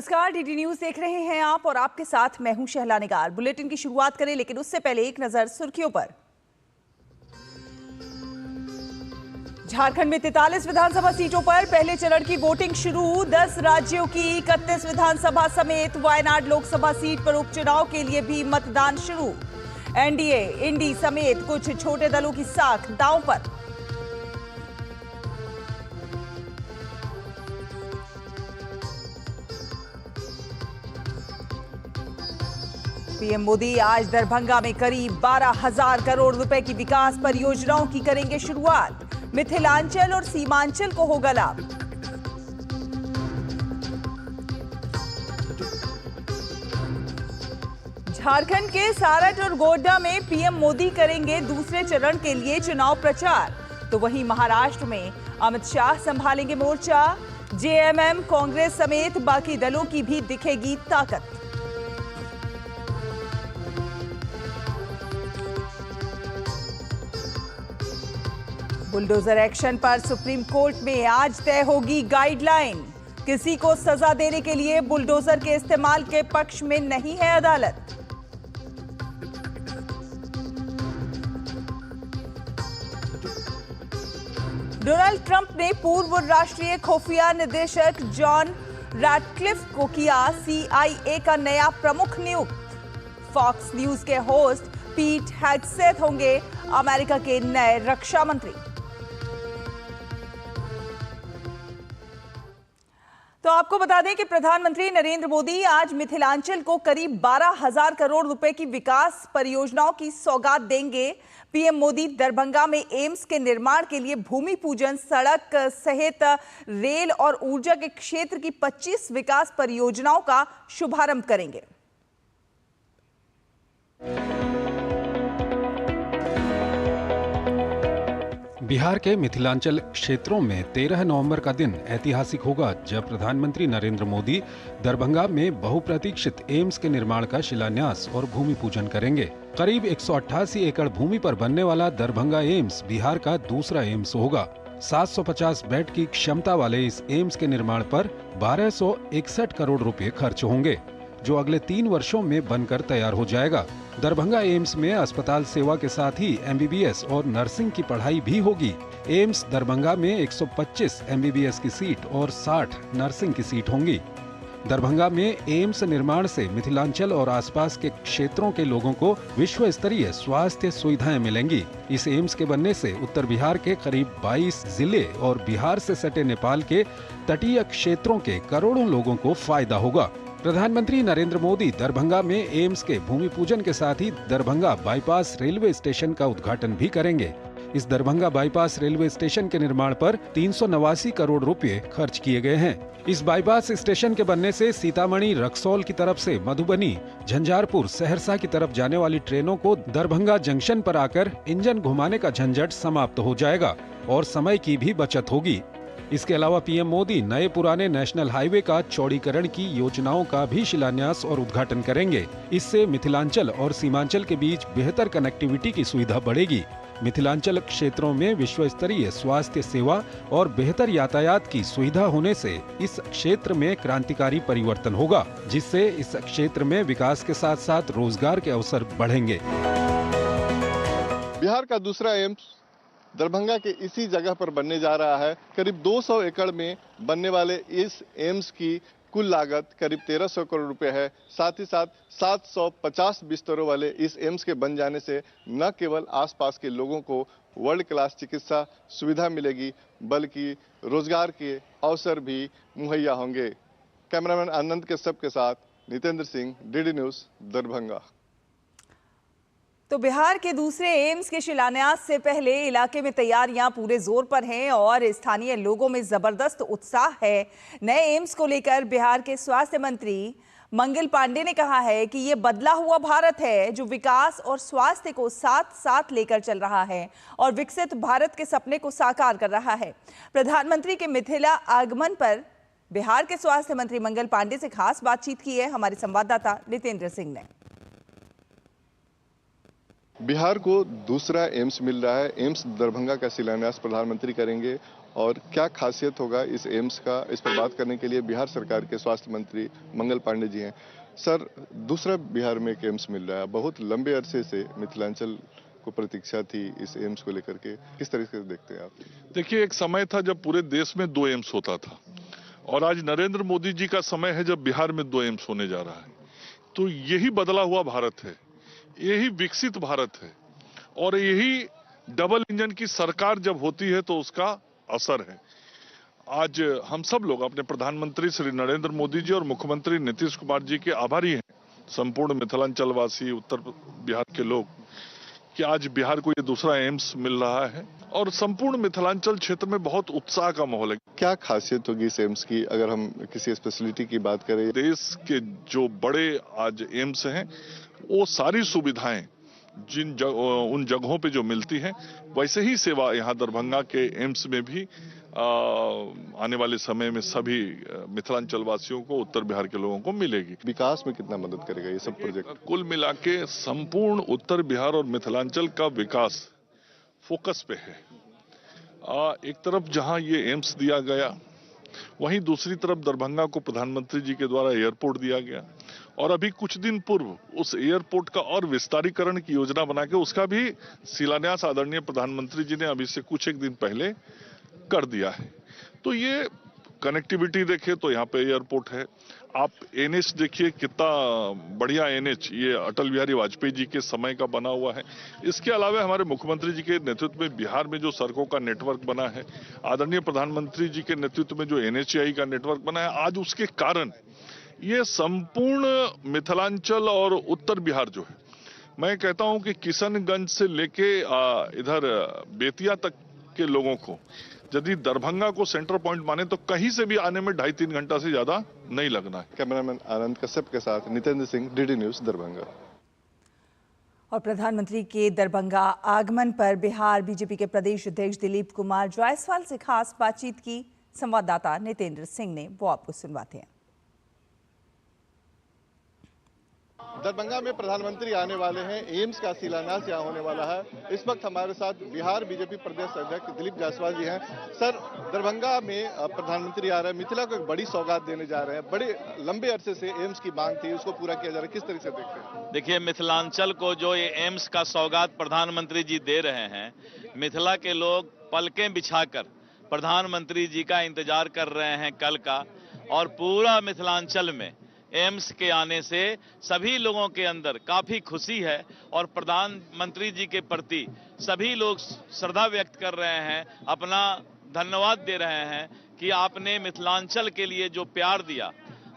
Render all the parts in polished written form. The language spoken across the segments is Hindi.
नमस्कार, डीडी न्यूज देख रहे हैं आप और आपके साथ मैं हूं शहला निगार। बुलेटिन की शुरुआत करें, लेकिन उससे पहले एक नजर सुर्खियों पर। झारखंड में 43 विधानसभा सीटों पर पहले चरण की वोटिंग शुरू। 10 राज्यों की 31 विधानसभा समेत वायनाड लोकसभा सीट पर उपचुनाव के लिए भी मतदान शुरू। एनडीए, इंडी समेत कुछ छोटे दलों की साख दांव पर। पीएम मोदी आज दरभंगा में करीब 12,000 करोड़ रुपए की विकास परियोजनाओं की करेंगे शुरुआत। मिथिलांचल और सीमांचल को होगा लाभ। झारखंड के सारट और गोड्डा में पीएम मोदी करेंगे दूसरे चरण के लिए चुनाव प्रचार। तो वहीं महाराष्ट्र में अमित शाह संभालेंगे मोर्चा। जेएमएम, कांग्रेस समेत बाकी दलों की भी दिखेगी ताकत। बुलडोजर एक्शन पर सुप्रीम कोर्ट में आज तय होगी गाइडलाइन। किसी को सजा देने के लिए बुलडोजर के इस्तेमाल के पक्ष में नहीं है अदालत। डोनाल्ड ट्रंप ने पूर्व राष्ट्रीय खुफिया निदेशक जॉन रैटक्लिफ को किया CIA का नया प्रमुख नियुक्त। फॉक्स न्यूज के होस्ट पीट हेग्सेथ होंगे अमेरिका के नए रक्षा मंत्री। तो आपको बता दें कि प्रधानमंत्री नरेंद्र मोदी आज मिथिलांचल को करीब 12,000 करोड़ रुपए की विकास परियोजनाओं की सौगात देंगे। पीएम मोदी दरभंगा में एम्स के निर्माण के लिए भूमि पूजन, सड़क सहित रेल और ऊर्जा के क्षेत्र की 25 विकास परियोजनाओं का शुभारंभ करेंगे। बिहार के मिथिलांचल क्षेत्रों में 13 नवंबर का दिन ऐतिहासिक होगा, जब प्रधानमंत्री नरेंद्र मोदी दरभंगा में बहुप्रतीक्षित एम्स के निर्माण का शिलान्यास और भूमि पूजन करेंगे। करीब 188 एकड़ भूमि पर बनने वाला दरभंगा एम्स बिहार का दूसरा एम्स होगा। 750 बेड की क्षमता वाले इस एम्स के निर्माण पर 1261 करोड़ रुपए खर्च होंगे, जो अगले 3 वर्षों में बनकर तैयार हो जाएगा। दरभंगा एम्स में अस्पताल सेवा के साथ ही MBBS और नर्सिंग की पढ़ाई भी होगी। एम्स दरभंगा में 125 MBBS की सीट और 60 नर्सिंग की सीट होंगी। दरभंगा में एम्स निर्माण से मिथिलांचल और आसपास के क्षेत्रों के लोगों को विश्व स्तरीय स्वास्थ्य सुविधाएं मिलेंगी। इस एम्स के बनने से उत्तर बिहार के करीब 22 जिले और बिहार से सटे नेपाल के तटीय क्षेत्रों के करोड़ों लोगों को फायदा होगा। प्रधानमंत्री नरेंद्र मोदी दरभंगा में एम्स के भूमि पूजन के साथ ही दरभंगा बाईपास रेलवे स्टेशन का उद्घाटन भी करेंगे। इस दरभंगा बाईपास रेलवे स्टेशन के निर्माण पर 389 करोड़ रुपए खर्च किए गए हैं। इस बाईपास स्टेशन के बनने से सीतामढ़ी, रक्सौल की तरफ से मधुबनी, झंझारपुर, सहरसा की तरफ जाने वाली ट्रेनों को दरभंगा जंक्शन पर आकर इंजन घुमाने का झंझट समाप्त हो जाएगा और समय की भी बचत होगी। इसके अलावा पीएम मोदी नए पुराने नेशनल हाईवे का चौड़ीकरण की योजनाओं का भी शिलान्यास और उद्घाटन करेंगे। इससे मिथिलांचल और सीमांचल के बीच बेहतर कनेक्टिविटी की सुविधा बढ़ेगी। मिथिलांचल क्षेत्रों में विश्व स्तरीय स्वास्थ्य सेवा और बेहतर यातायात की सुविधा होने से इस क्षेत्र में क्रांतिकारी परिवर्तन होगा, जिससे इस क्षेत्र में विकास के साथ साथ रोजगार के अवसर बढ़ेंगे। बिहार का दूसरा एम्स दरभंगा के इसी जगह पर बनने जा रहा है। करीब 200 एकड़ में बनने वाले इस एम्स की कुल लागत करीब 1300 करोड़ रुपए है। साथ ही साथ 750 बिस्तरों वाले इस एम्स के बन जाने से न केवल आसपास के लोगों को वर्ल्ड क्लास चिकित्सा सुविधा मिलेगी, बल्कि रोजगार के अवसर भी मुहैया होंगे। कैमरामैन आनंद के सब के साथ नितेंद्र सिंह, डीडी न्यूज, दरभंगा। तो बिहार के दूसरे एम्स के शिलान्यास से पहले इलाके में तैयारियां पूरे जोर पर हैं और स्थानीय लोगों में जबरदस्त उत्साह है। नए एम्स को लेकर बिहार के स्वास्थ्य मंत्री मंगल पांडे ने कहा है कि ये बदला हुआ भारत है, जो विकास और स्वास्थ्य को साथ साथ लेकर चल रहा है और विकसित भारत के सपने को साकार कर रहा है। प्रधानमंत्री के मिथिला आगमन पर बिहार के स्वास्थ्य मंत्री मंगल पांडे से खास बातचीत की है हमारे संवाददाता नितेंद्र सिंह ने। बिहार को दूसरा एम्स मिल रहा है। एम्स दरभंगा का शिलान्यास प्रधानमंत्री करेंगे और क्या खासियत होगा इस एम्स का, इस पर बात करने के लिए बिहार सरकार के स्वास्थ्य मंत्री मंगल पांडे जी हैं। सर, दूसरा बिहार में एक एम्स मिल रहा है, बहुत लंबे अरसे से मिथिलांचल को प्रतीक्षा थी इस एम्स को लेकर के, किस तरीके से देखते हैं आप? देखिए, एक समय था जब पूरे देश में 2 एम्स होता था और आज नरेंद्र मोदी जी का समय है जब बिहार में 2 एम्स होने जा रहा है। तो यही बदला हुआ भारत है, यही विकसित भारत है और यही डबल इंजन की सरकार जब होती है तो उसका असर है। आज हम सब लोग अपने प्रधानमंत्री श्री नरेंद्र मोदी जी और मुख्यमंत्री नीतीश कुमार जी के आभारी हैं, संपूर्ण मिथिलांचल वासी, उत्तर बिहार के लोग, कि आज बिहार को ये दूसरा एम्स मिल रहा है और संपूर्ण मिथिलांचल क्षेत्र में बहुत उत्साह का माहौल है। क्या खासियत होगी इस एम्स की, अगर हम किसी स्पेशलिटी की बात करें? देश के जो बड़े आज एम्स हैं वो सारी सुविधाएं उन जगहों पे जो मिलती हैं वैसे ही सेवा यहाँ दरभंगा के एम्स में भी आने वाले समय में सभी मिथिलांचल वासियों को, उत्तर बिहार के लोगों को मिलेगी। विकास में कितना मदद करेगा ये सब प्रोजेक्ट? कुल मिला के संपूर्ण उत्तर बिहार और मिथिलांचल का विकास फोकस पे है। एक तरफ जहां ये एम्स दिया गया, वहीं दूसरी तरफ दरभंगा को प्रधानमंत्री जी के द्वारा एयरपोर्ट दिया गया और अभी कुछ दिन पूर्व उस एयरपोर्ट का और विस्तारीकरण की योजना बना के उसका भी शिलान्यास आदरणीय प्रधानमंत्री जी ने अभी से कुछ एक दिन पहले कर दिया है। तो ये कनेक्टिविटी देखिए तो यहाँ पे एयरपोर्ट है, आप एनएच देखिए कितना बढ़िया एनएच, ये अटल बिहारी वाजपेयी जी के समय का बना हुआ है। इसके अलावा हमारे मुख्यमंत्री जी के नेतृत्व में बिहार में जो सड़कों का नेटवर्क बना है, आदरणीय प्रधानमंत्री जी के नेतृत्व में जो एनएचएआई का नेटवर्क बना है, आज उसके कारण ये संपूर्ण मिथिलांचल और उत्तर बिहार जो है, मैं कहता हूं कि किशनगंज से लेके इधर बेतिया तक के लोगों को यदि दरभंगा को सेंटर पॉइंट माने तो कहीं से भी आने में 2.5-3 घंटा से ज्यादा नहीं लगना है। कैमरामैन आनंद कश्यप के साथ नितेंद्र सिंह, डीडी न्यूज, दरभंगा। और प्रधानमंत्री के दरभंगा आगमन पर बिहार बीजेपी के प्रदेश अध्यक्ष दिलीप कुमार जायसवाल से खास बातचीत की संवाददाता नितेंद्र सिंह ने, वो आपको सुनवाते हैं। दरभंगा में प्रधानमंत्री आने वाले हैं, एम्स का शिलान्यास यहाँ होने वाला है। इस वक्त हमारे साथ बिहार बीजेपी प्रदेश अध्यक्ष दिलीप जायसवाल जी हैं। सर, दरभंगा में प्रधानमंत्री आ रहे हैं, मिथिला को एक बड़ी सौगात देने जा रहे हैं। बड़े लंबे अरसे से एम्स की मांग थी, उसको पूरा किया जा रहा है, किस तरह से देखते हैं? देखिए, मिथिलांचल को जो ये एम्स का सौगात प्रधानमंत्री जी दे रहे हैं, मिथिला के लोग पलकें बिछाकर प्रधानमंत्री जी का इंतजार कर रहे हैं कल का, और पूरा मिथिलांचल में एम्स के आने से सभी लोगों के अंदर काफी खुशी है और प्रधानमंत्री जी के प्रति सभी लोग श्रद्धा व्यक्त कर रहे हैं, अपना धन्यवाद दे रहे हैं कि आपने मिथिलांचल के लिए जो प्यार दिया।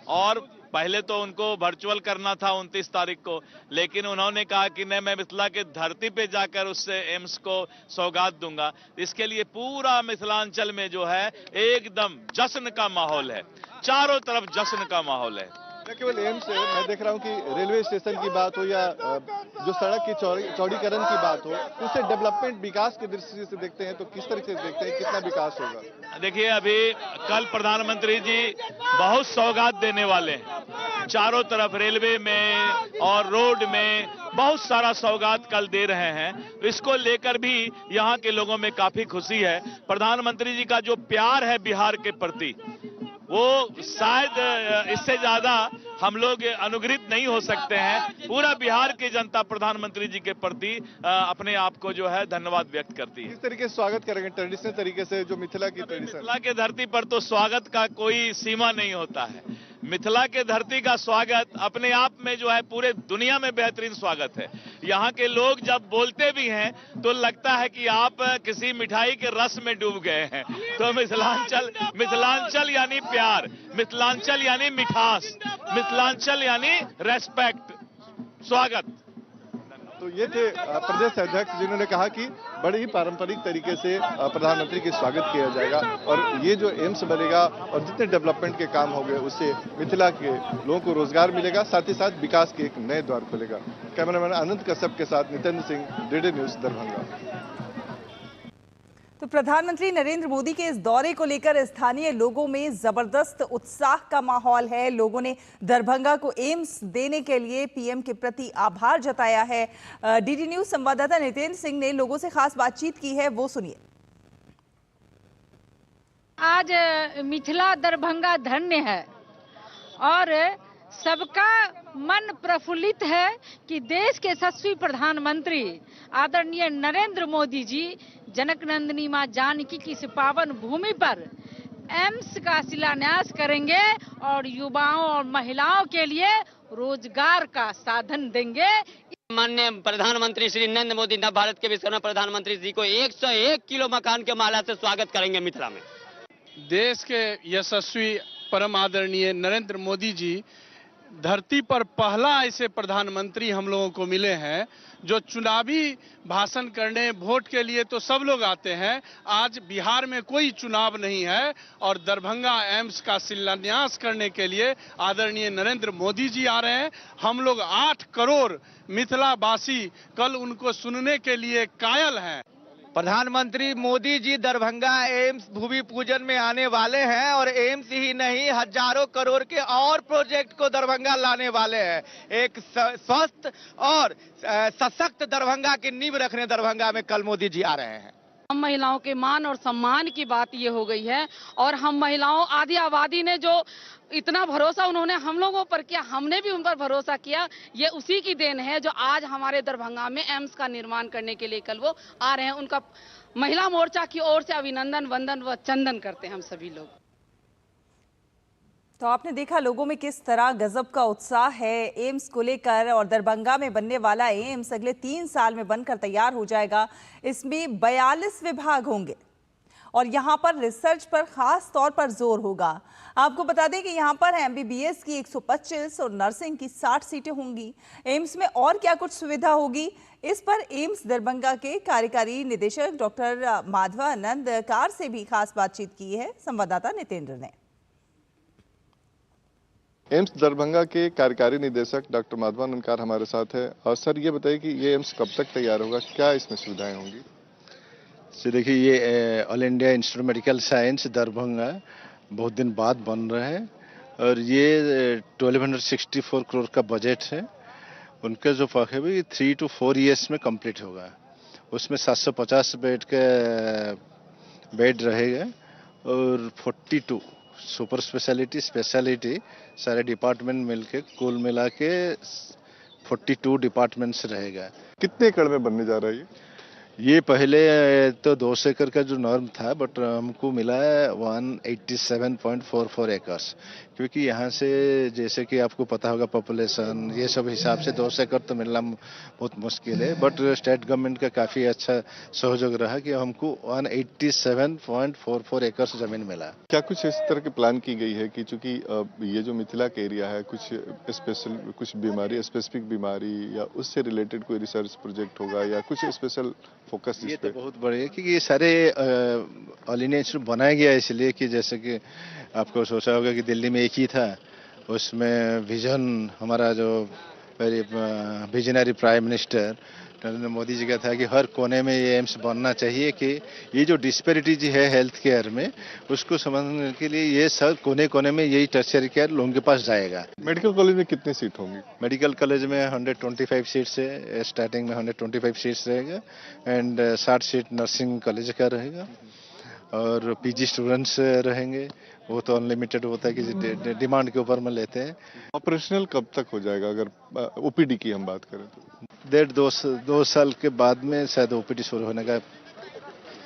और पहले तो उनको वर्चुअल करना था 29 तारीख को, लेकिन उन्होंने कहा कि नहीं, मैं मिथिला के धरती पे जाकर उससे एम्स को सौगात दूंगा। इसके लिए पूरा मिथिलांचल में जो है एकदम जश्न का माहौल है, चारों तरफ जश्न का माहौल है। न केवल एम्स है, मैं देख रहा हूं कि रेलवे स्टेशन की बात हो या जो सड़क की चौड़ीकरण की बात हो, उससे डेवलपमेंट, विकास की दृष्टि से देखते हैं तो किस तरीके से देखते हैं, कितना विकास होगा? देखिए, अभी कल प्रधानमंत्री जी बहुत सौगात देने वाले हैं, चारों तरफ रेलवे में और रोड में बहुत सारा सौगात कल दे रहे हैं। इसको लेकर भी यहाँ के लोगों में काफी खुशी है। प्रधानमंत्री जी का जो प्यार है बिहार के प्रति, वो शायद इससे ज्यादा हम लोग अनुग्रहित नहीं हो सकते हैं। पूरा बिहार की जनता प्रधानमंत्री जी के प्रति अपने आप को जो है धन्यवाद व्यक्त करती है। किस तरीके से स्वागत करेंगे ट्रेडिशनल तरीके से, जो मिथिला की ट्रेडिशन? मिथिला के धरती पर तो स्वागत का कोई सीमा नहीं होता है। मिथिला के धरती का स्वागत अपने आप में जो है पूरे दुनिया में बेहतरीन स्वागत है। यहाँ के लोग जब बोलते भी हैं तो लगता है कि आप किसी मिठाई के रस में डूब गए हैं। तो मिथिलांचल यानी प्यार, मिथिलांचल यानी मिठास, मिथिलांचल यानी रेस्पेक्ट, स्वागत। तो ये थे प्रदेश अध्यक्ष, जिन्होंने कहा कि बड़े ही पारंपरिक तरीके से प्रधानमंत्री की स्वागत किया जाएगा और ये जो एम्स बनेगा और जितने डेवलपमेंट के काम होंगे उससे मिथिला के लोगों को रोजगार मिलेगा, साथ ही साथ विकास के एक नए द्वार खुलेगा। कैमरामैन आनंद कश्यप के साथ नितेंद्र सिंह, डीडी न्यूज, दरभंगा। तो प्रधानमंत्री नरेंद्र मोदी के इस दौरे को लेकर स्थानीय लोगों में जबरदस्त उत्साह का माहौल है। लोगों ने दरभंगा को एम्स देने के लिए पीएम के प्रति आभार जताया है। डीडी न्यूज संवाददाता नितेंद्र सिंह ने लोगों से खास बातचीत की है, वो सुनिए। आज मिथिला दरभंगा धन्य है और सबका मन प्रफुल्लित है कि देश के यशस्वी प्रधानमंत्री आदरणीय नरेंद्र मोदी जी जनक नंदिनी मां जानकी की इस पावन भूमि पर एम्स का शिलान्यास करेंगे और युवाओं और महिलाओं के लिए रोजगार का साधन देंगे। माननीय प्रधानमंत्री श्री नरेंद्र मोदी नव भारत के विश्वकर्मा प्रधानमंत्री जी को 101 किलो मकान के माला से स्वागत करेंगे मिथिला में। देश के यशस्वी परम आदरणीय नरेंद्र मोदी जी धरती पर पहला ऐसे प्रधानमंत्री हम लोगों को मिले हैं जो चुनावी भाषण करने, वोट के लिए तो सब लोग आते हैं। आज बिहार में कोई चुनाव नहीं है और दरभंगा एम्स का शिलान्यास करने के लिए आदरणीय नरेंद्र मोदी जी आ रहे हैं। हम लोग 8 करोड़ मिथिलावासी कल उनको सुनने के लिए कायल हैं। प्रधानमंत्री मोदी जी दरभंगा एम्स भूमि पूजन में आने वाले हैं और एम्स ही नहीं हजारों करोड़ के और प्रोजेक्ट को दरभंगा लाने वाले हैं। एक स्वस्थ और सशक्त दरभंगा की नींव रखने दरभंगा में कल मोदी जी आ रहे हैं। हम महिलाओं के मान और सम्मान की बात ये हो गई है और हम महिलाओं आदि आबादी ने जो इतना भरोसा उन्होंने हम लोगों पर किया, हमने भी उन पर भरोसा किया। ये उसी की देन है जो आज हमारे दरभंगा में एम्स का निर्माण करने के लिए कल वो आ रहे हैं। उनका महिला मोर्चा की ओर से अभिनंदन, वंदन व चंदन करते हैं हम सभी लोग। तो आपने देखा लोगों में किस तरह गजब का उत्साह है एम्स को लेकर और दरभंगा में बनने वाला एम्स अगले 3 साल में बनकर तैयार हो जाएगा। इसमें 42 विभाग होंगे और यहाँ पर रिसर्च पर खास तौर पर जोर होगा। आपको बता दें कि यहाँ पर एमबीबीएस की 125 और नर्सिंग की 60 सीटें होंगी। एम्स में और क्या कुछ सुविधा होगी, इस पर एम्स दरभंगा के कार्यकारी निदेशक डॉक्टर माधवानंद कार से भी खास बातचीत की है संवाददाता नितेंद्र ने। एम्स दरभंगा के कार्यकारी निदेशक डॉक्टर माधवानंद कार हमारे साथ है। और सर ये बताइए कि ये एम्स कब तक तैयार होगा, क्या इसमें सुविधाएं होंगी? सर देखिए, ये all India institute of medical science Darbhanga बहुत दिन बाद बन रहा है और ये 1264 करोड़ का बजट है। उनका जो पक है वो 3 to 4 ईयर्स में कंप्लीट होगा। उसमें 750 बेड का बेड रहेगा और 42 सुपर स्पेशलिटी सारे डिपार्टमेंट मिलके कुल मिला के 42 डिपार्टमेंट्स रहेगा। कितने एकड़ में बनने जा रहा है ये पहले तो 200 एकड़ का जो नॉर्म था, बट हमको मिला है 187.44 एकर्स, क्योंकि यहाँ से जैसे कि आपको पता होगा पॉपुलेशन ये सब हिसाब से 200 एकड़ तो मिलना बहुत मुश्किल है। बट स्टेट गवर्नमेंट का काफ़ी अच्छा सहयोग रहा कि हमको 187.44 एकर्स जमीन मिला। क्या कुछ इस तरह की प्लान की गई है कि चूंकि ये जो मिथिला का एरिया है कुछ बीमारी, स्पेसिफिक बीमारी या उससे रिलेटेड कोई रिसर्च प्रोजेक्ट होगा या कुछ स्पेशल फोकस? ये तो बहुत बड़ी है क्योंकि ये सारे ऑल इंडिया इंस्टीट्यूट बनाया गया है इसलिए कि जैसे कि आपको सोचा होगा कि दिल्ली में एक ही था, उसमें विजन हमारा जो very visionary prime minister Narendra Modi ji का था कि हर कोने में ये एम्स बनना चाहिए कि ये जो डिस्पेरिटी जी है हेल्थ केयर में उसको समझने के लिए ये सब कोने कोने में यही टर्शियरी केयर लोगों के पास जाएगा। मेडिकल कॉलेज में कितनी सीट होंगी? मेडिकल कॉलेज में 125 सीट्स है, स्टार्टिंग में 125 सीट्स रहेगा एंड 60 सीट नर्सिंग कॉलेज का रहेगा और पीजी स्टूडेंट्स रहेंगे। वो तो अनलिमिटेड होता है कि डिमांड के ऊपर में लेते हैं। ऑपरेशनल कब तक हो जाएगा अगर ओपीडी की हम बात करें तो? 1.5-2 साल के बाद में शायद ओपीडी शुरू होने का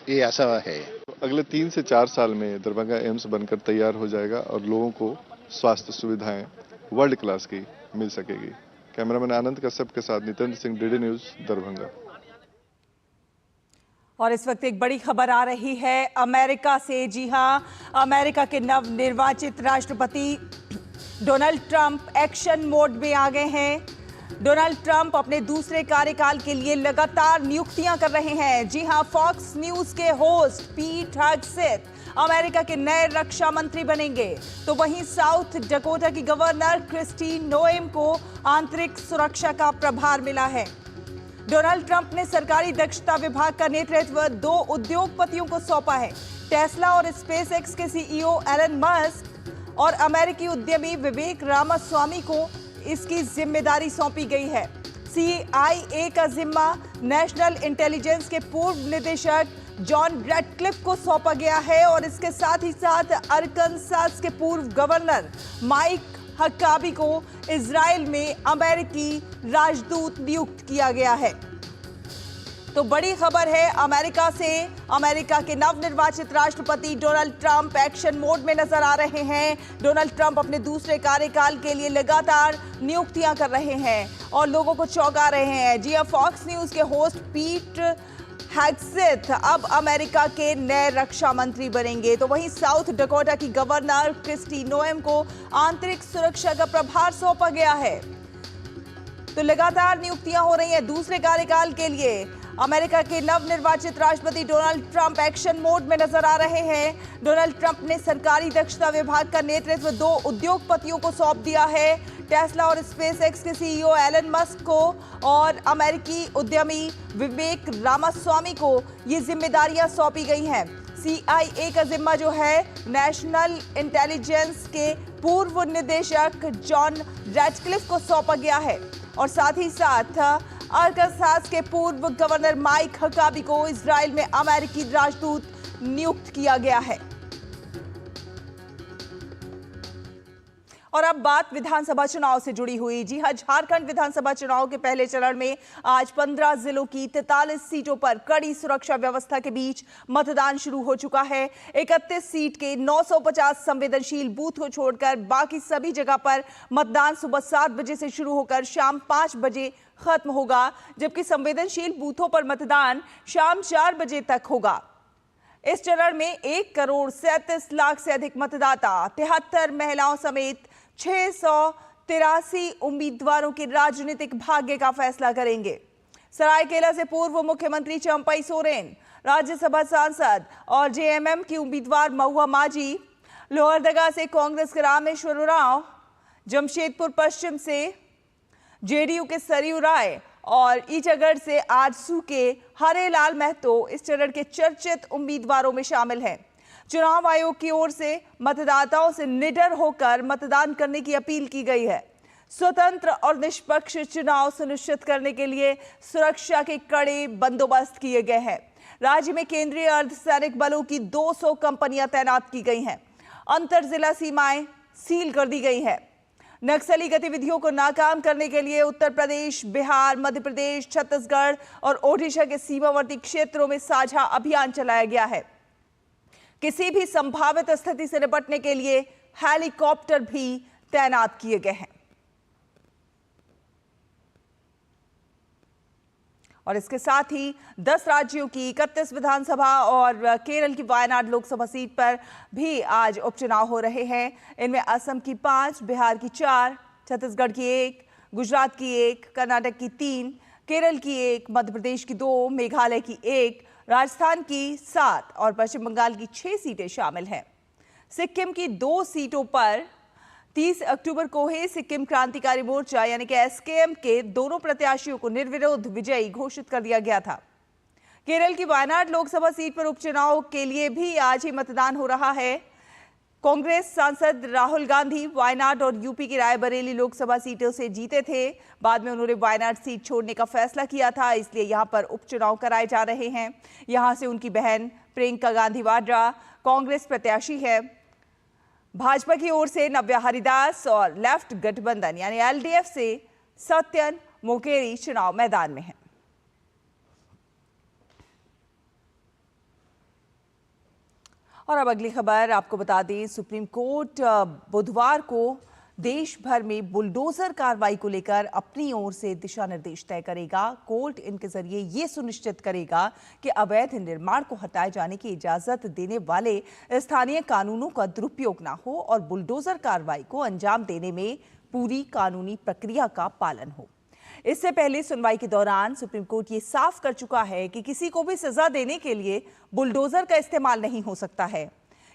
ये आशा है। तो अगले 3 से 4 साल में दरभंगा एम्स बनकर तैयार हो जाएगा और लोगों को स्वास्थ्य सुविधाएं वर्ल्ड क्लास की मिल सकेगी। कैमरामैन आनंद कश्यप के साथ नितेंद्र सिंह, डीडी न्यूज, दरभंगा। और इस वक्त एक बड़ी खबर आ रही है अमेरिका से। जी हां, अमेरिका के नवनिर्वाचित राष्ट्रपति डोनाल्ड ट्रंप एक्शन मोड में आ गए हैं। डोनाल्ड ट्रंप अपने दूसरे कार्यकाल के लिए लगातार नियुक्तियां कर रहे हैं। जी हां, फॉक्स न्यूज के होस्ट पीट हेगसेथ अमेरिका के नए रक्षा मंत्री बनेंगे, तो वहीं साउथ डकोटा की गवर्नर क्रिस्टी नोएम को आंतरिक सुरक्षा का प्रभार मिला है। डोनाल्ड ट्रंप ने सरकारी दक्षता विभाग का नेतृत्व 2 उद्योगपतियों को सौंपा है। टेस्ला और स्पेसएक्स के सीईओ एलन मस्क और अमेरिकी उद्यमी विवेक रामास्वामी को इसकी जिम्मेदारी सौंपी गई है। CIA का जिम्मा नेशनल इंटेलिजेंस के पूर्व निदेशक जॉन रैटक्लिफ को सौंपा गया है और इसके साथ ही साथ अरकानसास के पूर्व गवर्नर माइक हक्काबी को इजराइल में अमेरिकी राजदूत नियुक्त किया गया है। तो बड़ी खबर है अमेरिका से। अमेरिका के नवनिर्वाचित राष्ट्रपति डोनाल्ड ट्रंप एक्शन मोड में नजर आ रहे हैं। डोनाल्ड ट्रंप अपने दूसरे कार्यकाल के लिए लगातार नियुक्तियां कर रहे हैं और लोगों को चौंका रहे हैं। जी फॉक्स न्यूज के होस्ट पीट हेग्सेथ अब अमेरिका के नए रक्षा मंत्री बनेंगे। तो वहीं साउथ डकोटा की गवर्नर क्रिस्टी नोएम को आंतरिक सुरक्षा का प्रभार सौंपा गया है। तो लगातार नियुक्तियां हो रही हैं दूसरे कार्यकाल के लिए। अमेरिका के नवनिर्वाचित राष्ट्रपति डोनाल्ड ट्रंप एक्शन मोड में नजर आ रहे हैं। डोनाल्ड ट्रंप ने सरकारी दक्षता विभाग का नेतृत्व 2 उद्योगपतियों को सौंप दिया है, टेस्ला और स्पेसएक्स के CEO एलन मस्क को और अमेरिकी उद्यमी विवेक रामास्वामी को ये जिम्मेदारियां सौंपी गई हैं। CIA का जिम्मा जो है नेशनल इंटेलिजेंस के पूर्व निदेशक जॉन रैटक्लिफ को सौंपा गया है और साथ ही साथ अरकानसास के पूर्व गवर्नर माइक हक्काबी को इजराइल में अमेरिकी राजदूत नियुक्त किया गया है। और अब बात विधानसभा चुनाव से जुड़ी हुई। जी हां, झारखंड विधानसभा चुनाव के पहले चरण में आज 15 जिलों की 43 सीटों पर कड़ी सुरक्षा व्यवस्था के बीच मतदान शुरू हो चुका है। 31 सीट के 950 संवेदनशील बूथ को छोड़कर बाकी सभी जगह पर मतदान सुबह 7 बजे से शुरू होकर शाम 5 बजे खत्म होगा, जबकि संवेदनशील बूथों पर मतदान शाम 4 बजे तक होगा। इस चरण में 1,37,00,000 से अधिक मतदाता 73 महिलाओं समेत 683 उम्मीदवारों के राजनीतिक भाग्य का फैसला करेंगे। सरायकेला से पूर्व मुख्यमंत्री चंपई सोरेन, राज्यसभा सांसद और JMM की उम्मीदवार महुआ माझी, लोहरदगा से कांग्रेस के रामेश्वर उरांव, जमशेदपुर पश्चिम से JDU के सरयू राय और ईटागढ़ से आजसू के हरेलाल महतो इस चरण के चर्चित उम्मीदवारों में शामिल हैं। चुनाव आयोग की ओर से मतदाताओं से निडर होकर मतदान करने की अपील की गई है। स्वतंत्र और निष्पक्ष चुनाव सुनिश्चित करने के लिए सुरक्षा के कड़े बंदोबस्त किए गए हैं। राज्य में केंद्रीय अर्धसैनिक बलों की 200 कंपनियां तैनात की गई हैं। अंतर जिला सीमाएं सील कर दी गई हैं। नक्सली गतिविधियों को नाकाम करने के लिए उत्तर प्रदेश, बिहार, मध्य प्रदेश, छत्तीसगढ़ और ओडिशा के सीमावर्ती क्षेत्रों में साझा अभियान चलाया गया है। किसी भी संभावित स्थिति से निपटने के लिए हेलीकॉप्टर भी तैनात किए गए हैं। और इसके साथ ही 10 राज्यों की 31 विधानसभा और केरल की वायनाड लोकसभा सीट पर भी आज उपचुनाव हो रहे हैं। इनमें असम की 5, बिहार की 4, छत्तीसगढ़ की 1, गुजरात की 1, कर्नाटक की 3, केरल की 1, मध्य प्रदेश की 2, मेघालय की 1, राजस्थान की 7 और पश्चिम बंगाल की 6 सीटें शामिल हैं। सिक्किम की 2 सीटों पर 30 अक्टूबर को ही सिक्किम क्रांतिकारी मोर्चा यानी कि SKM के दोनों प्रत्याशियों को निर्विरोध विजयी घोषित कर दिया गया था। केरल की वायनाड लोकसभा सीट पर उपचुनाव के लिए भी आज ही मतदान हो रहा है। कांग्रेस सांसद राहुल गांधी वायनाड और यूपी की रायबरेली लोकसभा सीटों से जीते थे। बाद में उन्होंने वायनाड सीट छोड़ने का फैसला किया था, इसलिए यहां पर उपचुनाव कराए जा रहे हैं। यहां से उनकी बहन प्रियंका गांधी वाड्रा कांग्रेस प्रत्याशी है। भाजपा की ओर से नव्या हरिदास और लेफ्ट गठबंधन यानी LDF से सत्यन मोकेरी चुनाव मैदान में है। और अब अगली खबर आपको बता दें, सुप्रीम कोर्ट बुधवार को देश भर में बुलडोजर कार्रवाई को लेकर अपनी ओर से दिशा निर्देश तय करेगा। कोर्ट इनके जरिए ये सुनिश्चित करेगा कि अवैध निर्माण को हटाए जाने की इजाजत देने वाले स्थानीय कानूनों का दुरुपयोग ना हो और बुलडोजर कार्रवाई को अंजाम देने में पूरी कानूनी प्रक्रिया का पालन हो। इससे पहले सुनवाई के दौरान सुप्रीम कोर्ट ये साफ कर चुका है कि किसी को भी सजा देने के लिए बुलडोजर का इस्तेमाल नहीं हो सकता है।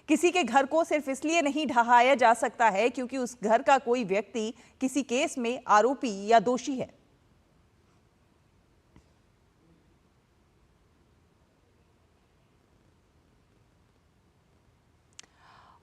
किसी के घर को सिर्फ इसलिए नहीं ढहाया जा सकता है क्योंकि उस घर का कोई व्यक्ति किसी केस में आरोपी या दोषी है।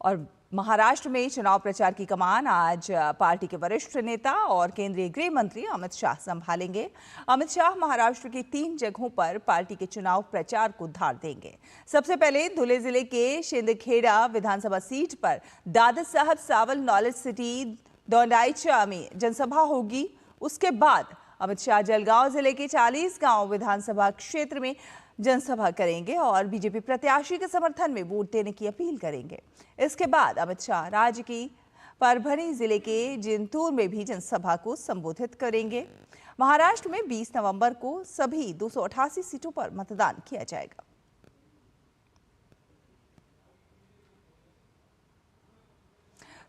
और महाराष्ट्र में चुनाव प्रचार की कमान आज पार्टी के वरिष्ठ नेता और केंद्रीय गृह मंत्री अमित शाह संभालेंगे। अमित शाह महाराष्ट्र की 3 जगहों पर पार्टी के चुनाव प्रचार को धार देंगे। सबसे पहले धुले जिले के शिंदखेड़ा विधानसभा सीट पर दादा साहब सावल नॉलेज सिटी दोंडाईचा में जनसभा होगी। उसके बाद अमित शाह जलगांव जिले के 40 गांव विधानसभा क्षेत्र में जनसभा करेंगे और बीजेपी प्रत्याशी के समर्थन में वोट देने की अपील करेंगे। इसके बाद अमित शाह राज्य की परभणी जिले के जिंतूर में भी जनसभा को संबोधित करेंगे। महाराष्ट्र में 20 नवंबर को सभी 288 सीटों पर मतदान किया जाएगा।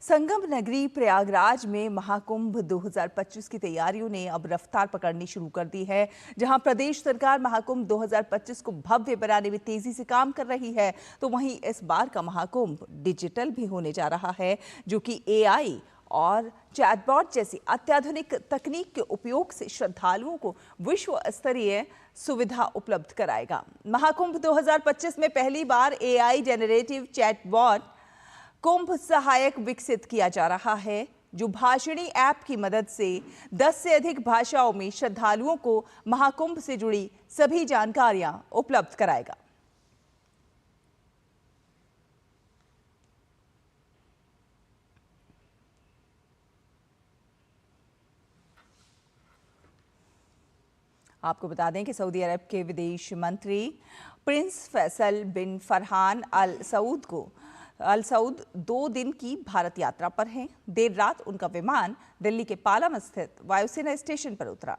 संगम नगरी प्रयागराज में महाकुंभ 2025 की तैयारियों ने अब रफ्तार पकड़नी शुरू कर दी है। जहां प्रदेश सरकार महाकुंभ 2025 को भव्य बनाने में तेजी से काम कर रही है, तो वहीं इस बार का महाकुंभ डिजिटल भी होने जा रहा है, जो कि एआई और चैटबॉट जैसी अत्याधुनिक तकनीक के उपयोग से श्रद्धालुओं को विश्व स्तरीय सुविधा उपलब्ध कराएगा। महाकुंभ 2025 में पहली बार एआई जेनरेटिव चैटबॉट कुंभ सहायक विकसित किया जा रहा है, जो भाषिणी ऐप की मदद से 10 से अधिक भाषाओं में श्रद्धालुओं को महाकुंभ से जुड़ी सभी जानकारियां उपलब्ध कराएगा। आपको बता दें कि सऊदी अरब के विदेश मंत्री प्रिंस फैसल बिन फरहान अल सऊद 2 दिन की भारत यात्रा पर हैं। देर रात उनका विमान दिल्ली के पालम स्थित वायुसेना स्टेशन पर उतरा।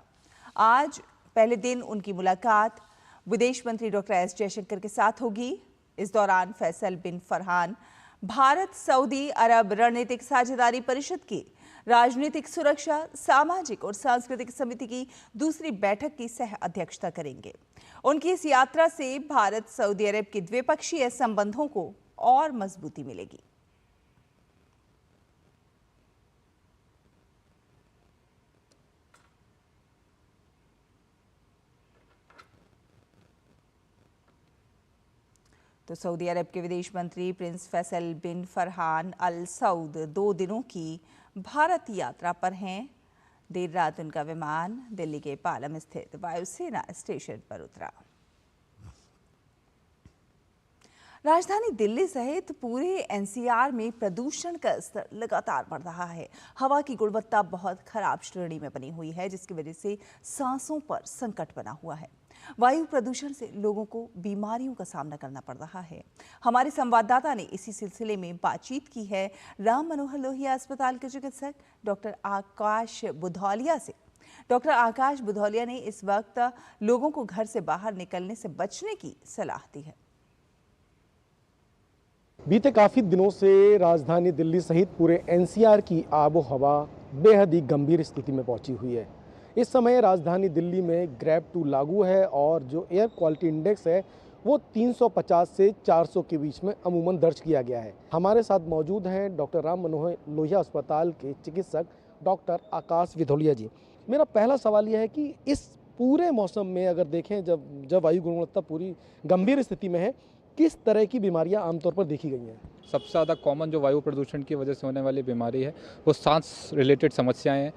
आज पहले दिन उनकी मुलाकात विदेश मंत्री डॉक्टर एस जयशंकर के साथ होगी। इस दौरान फैसल बिन फरहान भारत सऊदी अरब रणनीतिक साझेदारी परिषद की राजनीतिक सुरक्षा, सामाजिक और सांस्कृतिक समिति की दूसरी बैठक की सह अध्यक्षता करेंगे। उनकी इस यात्रा से भारत सऊदी अरब के द्विपक्षीय संबंधों को और मजबूती मिलेगी। तो सऊदी अरब के विदेश मंत्री प्रिंस फैसल बिन फरहान अल सऊद 2 दिनों की भारत यात्रा पर हैं। देर रात उनका विमान दिल्ली के पालम स्थित वायुसेना स्टेशन पर उतरा। राजधानी दिल्ली सहित पूरे एनसीआर में प्रदूषण का स्तर लगातार बढ़ रहा है। हवा की गुणवत्ता बहुत खराब श्रेणी में बनी हुई है, जिसकी वजह से सांसों पर संकट बना हुआ है। वायु प्रदूषण से लोगों को बीमारियों का सामना करना पड़ रहा है। हमारे संवाददाता ने इसी सिलसिले में बातचीत की है राम मनोहर लोहिया अस्पताल के चिकित्सक डॉक्टर आकाश बुधौलिया से। डॉक्टर आकाश बुधौलिया ने इस वक्त लोगों को घर से बाहर निकलने से बचने की सलाह दी है। बीते काफ़ी दिनों से राजधानी दिल्ली सहित पूरे एनसीआर की आबो हवा बेहद ही गंभीर स्थिति में पहुंची हुई है। इस समय राजधानी दिल्ली में ग्रेड 2 लागू है और जो एयर क्वालिटी इंडेक्स है वो 350 से 400 के बीच में अमूमन दर्ज किया गया है। हमारे साथ मौजूद हैं डॉक्टर राम मनोहर लोहिया अस्पताल के चिकित्सक डॉक्टर आकाश बुधौलिया जी। मेरा पहला सवाल यह है कि इस पूरे मौसम में अगर देखें जब वायु गुणवत्ता पूरी गंभीर स्थिति में है, किस तरह की बीमारियां आमतौर पर देखी गई हैं? सबसे ज़्यादा कॉमन जो वायु प्रदूषण की वजह से होने वाली बीमारी है वो सांस रिलेटेड समस्याएं हैं।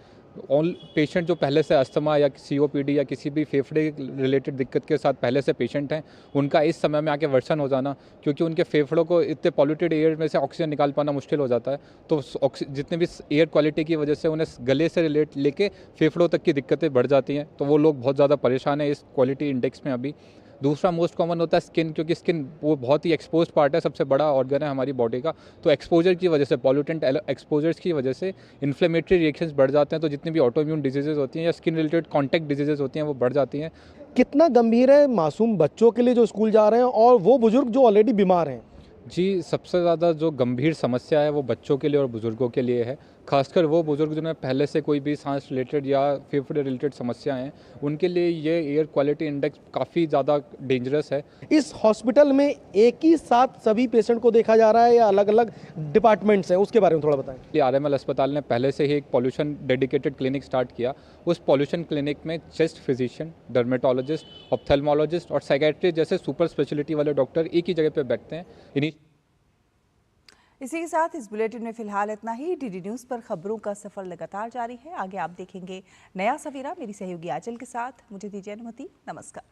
ऑल पेशेंट जो पहले से अस्थमा या सीओपीडी या किसी भी फेफड़े रिलेटेड दिक्कत के साथ पहले से पेशेंट हैं, उनका इस समय में आके वर्षन हो जाना, क्योंकि उनके फेफड़ों को इतने पॉल्यूटेड एयर में से ऑक्सीजन निकाल पाना मुश्किल हो जाता है, तो जितने भी एयर क्वालिटी की वजह से उन्हें गले से रिलेट लेके फेफड़ों तक की दिक्कतें बढ़ जाती हैं, तो वो लोग बहुत ज़्यादा परेशान है इस क्वालिटी इंडेक्स में अभी। दूसरा मोस्ट कॉमन होता है स्किन, क्योंकि स्किन वो बहुत ही एक्सपोज पार्ट है, सबसे बड़ा ऑर्गन है हमारी बॉडी का। तो एक्सपोजर की वजह से, पॉल्यूटेंट एक्सपोजर्स की वजह से इन्फ्लेमेटरी रिएक्शंस बढ़ जाते हैं, तो जितनी भी ऑटोइम्यून डिजीजेज होती हैं या स्किन रिलेटेड कॉन्टैक्ट डिजीजेज होती हैं वो बढ़ जाती हैं। कितना गंभीर है मासूम बच्चों के लिए जो स्कूल जा रहे हैं और वो बुजुर्ग जो ऑलरेडी बीमार हैं? जी, सबसे ज़्यादा जो गंभीर समस्या है वो बच्चों के लिए और बुजुर्गों के लिए है। खासकर वो बुजुर्ग जिन्हें पहले से कोई भी सांस रिलेटेड या फेफड़े रिलेटेड समस्याएं हैं, उनके लिए ये एयर क्वालिटी इंडेक्स काफ़ी ज़्यादा डेंजरस है। इस हॉस्पिटल में एक ही साथ सभी पेशेंट को देखा जा रहा है या अलग अलग डिपार्टमेंट्स हैं, उसके बारे में थोड़ा बताएं। आरएमएल अस्पताल ने पहले से ही एक पॉल्यूशन डेडिकेटेड क्लिनिक स्टार्ट किया। उस पॉल्यूशन क्लिनिक में चेस्ट फिजिशियन, डर्मेटोलॉजिस्ट, ऑप्थेल्मोलॉजिस्ट और साइकेट्री जैसे सुपर स्पेशलिटी वाले डॉक्टर एक ही जगह पर बैठते हैं। इसी के साथ इस बुलेटिन में फिलहाल इतना ही। डीडी न्यूज़ पर खबरों का सफर लगातार जारी है। आगे आप देखेंगे नया सवेरा मेरी सहयोगी आंचल के साथ। मुझे दीजिए अनुमति। नमस्कार।